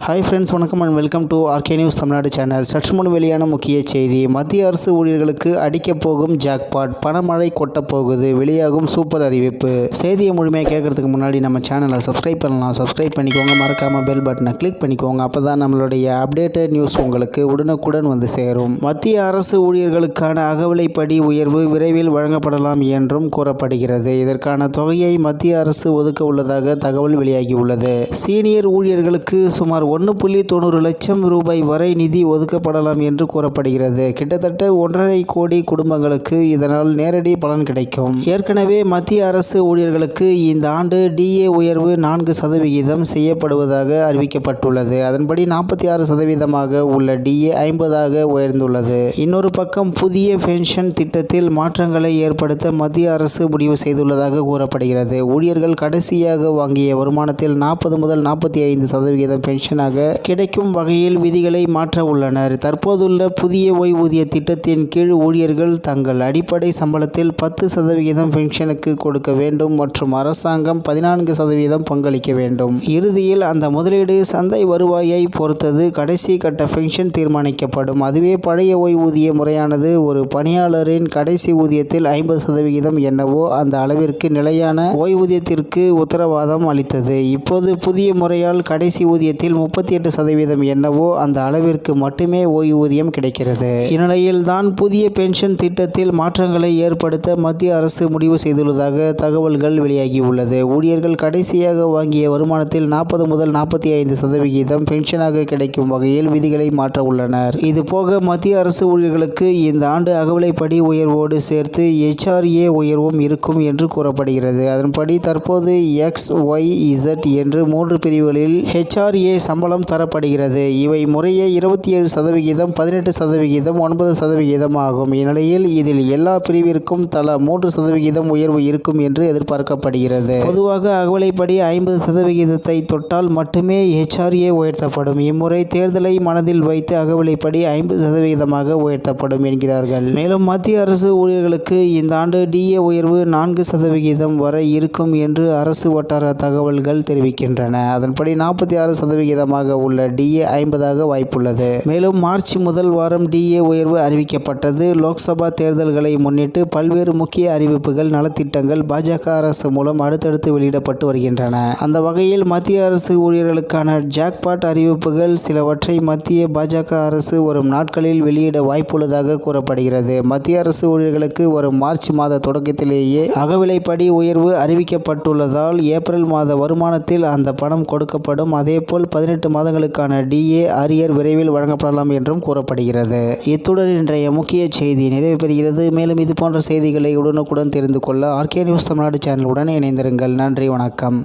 Hi friends, வணக்கம் and welcome to RK news Tamil Nadu channel. சற்று முன் வெளியான முக்கிய செய்தி. மத்திய அரசு ஊழியர்களுக்கு அடிக்கப் போகும் ஜாக்பாட், பணமழை கொட்டப் போகுது, வெளியாகும் சூப்பர் அறிவிப்பு. செய்தியை முழுமையாக கேட்கறதுக்கு முன்னாடி நம்ம சேனலை சப்ஸ்கிரைப் பண்ணலாம். சப்ஸ்கிரைப் பண்ணிக்கோங்க, மறக்காமல் பெல் பட்டனை கிளிக் பண்ணிக்கோங்க. அப்போ தான் நம்மளுடைய அப்டேட்டட் நியூஸ் உங்களுக்கு உடனுக்குடன் வந்து சேரும். மத்திய அரசு ஊழியர்களுக்கான அகவிலைப்படி உயர்வு விரைவில் வழங்கப்படலாம் என்றும் கூறப்படுகிறது. இதற்கான தொகையை மத்திய அரசு ஒதுக்க உள்ளதாக தகவல் வெளியாகியுள்ளது. சீனியர் ஊழியர்களுக்கு சுமார் 1.90 லட்சம் ரூபாய் வரை நிதி ஒதுக்கப்படலாம் என்று கூறப்படுகிறது. கிட்டத்தட்ட 1.5 கோடி குடும்பங்களுக்கு இதனால் நேரடி பலன் கிடைக்கும். ஏற்கனவே மத்திய அரசு ஊழியர்களுக்கு இந்த ஆண்டு டிஏ உயர்வு 4% செய்யப்படுவதாக அறிவிக்கப்பட்டுள்ளது. அதன்படி 46% உள்ள டிஏ 50 உயர்ந்துள்ளது. இன்னொரு பக்கம் புதிய பென்ஷன் திட்டத்தில் மாற்றங்களை ஏற்படுத்த மத்திய அரசு முடிவு செய்துள்ளதாக கூறப்படுகிறது. ஊழியர்கள் கடைசியாக வாங்கிய வருமானத்தில் 40 முதல் 45% பென்ஷனாக கிடைக்கும் வகையில் விதிகளை மாற்ற உள்ளனர். தற்போதுள்ள புதிய ஓய்வூதிய திட்டத்தின் கீழ் ஊழியர்கள் தங்கள் அடிப்படை சம்பளத்தில் 10% பென்ஷனுக்கு கொடுக்க வேண்டும் மற்றும் அரசாங்கம் 14% பங்களிக்க வேண்டும். இறுதியில் அந்த முதலீடு சந்தை வருவாயை பொறுத்தது கடைசி கட்ட பென்ஷன் தீர்மானிக்கப்படும். அதுவே பழைய ஓய்வூதிய முறையானது ஒரு பணியாளரின் கடைசி ஊதியத்தில் 50% என்னவோ அந்த அளவிற்கு நிலையான ஓய்வூதியத்திற்கு உத்தரவாதம் அளித்தது. இப்போது புதிய முறையால் கடைசி ஊதியத்தில் 38% என்னவோ அந்த அளவிற்கு மட்டுமே ஓய்வூதியம் கிடைக்கிறது. இந்நிலையில் தான் புதிய பென்ஷன் திட்டத்தில் மாற்றங்களை ஏற்படுத்த மத்திய அரசு முடிவு செய்துள்ளதாக தகவல்கள் வெளியாகியுள்ளது. ஊழியர்கள் கடைசியாக வாங்கிய வருமானத்தில் 40 முதல் 45% பென்ஷனாக கிடைக்கும் வகையில் விதிகளை மாற்ற உள்ளனர். இதுபோக மத்திய அரசு ஊழியர்களுக்கு இந்த ஆண்டு அகவிலைப்படி உயர்வோடு சேர்த்து HRA உயர்வும் இருக்கும் என்று கூறப்படுகிறது. அதன்படி தற்போது XYZ என்று 3 பிரிவுகளில் HRA சம்பளம் தரப்படுகிறது. இவை முறையே 27%, 18%, 9% ஆகும். இந்நிலையில் இதில் எல்லா பிரிவிற்கும் தலா 3% உயர்வு இருக்கும் என்று எதிர்பார்க்கப்படுகிறது. பொதுவாக அகவிலைப்படி 50% தொட்டால் மட்டுமே HRA உயர்த்தப்படும். இம்முறை தேர்தலை மனதில் வைத்து அகவிலைப்படி 50% உயர்த்தப்படும் என்கிறார்கள். மேலும் மத்திய அரசு ஊழியர்களுக்கு இந்த ஆண்டு டிஏ உயர்வு 4% வரை இருக்கும் என்று அரசு வட்டார தகவல்கள் தெரிவிக்கின்றன. அதன்படி 46% உள்ள டிஏ 50 வாய்ப்புள்ளது. மேலும் மார்ச் முதல் வாரம் டிஏ உயர்வு அறிவிக்கப்பட்டது. லோக்சபா தேர்தல்களை முன்னிட்டு பல்வேறு முக்கிய அறிவிப்புகள், நலத்திட்டங்கள் பாஜக அரசு மூலம் அடுத்தடுத்து வெளியிடப்பட்டு வருகின்றன. அந்த வகையில் மத்திய அரசு ஊழியர்களுக்கான ஜாக்பாட் அறிவிப்புகள் சிலவற்றை மத்திய பாஜக அரசு வரும் நாட்களில் வெளியிட வாய்ப்புள்ளதாக கூறப்படுகிறது. மத்திய அரசு ஊழியர்களுக்கு வரும் மார்ச் மாத தொடக்கத்திலேயே அகவிலைப்படி உயர்வு அறிவிக்கப்பட்டுள்ளதால் ஏப்ரல் மாத வருமானத்தில் அந்த பணம் கொடுக்கப்படும். அதேபோல் 18 மாதங்களுக்கான டிஏ அரியர் விரைவில் வழங்கப்படலாம் என்றும் கூறப்படுகிறது. இத்துடன் இன்றைய முக்கிய செய்தி நிறைவு பெறுகிறது. மேலும் இது போன்ற செய்திகளை உடனுக்குடன் தெரிந்து கொள்ள ஆர்கே நியூஸ் தமிழ்நாடு சேனலுடன் இணைந்திருங்கள். நன்றி, வணக்கம்.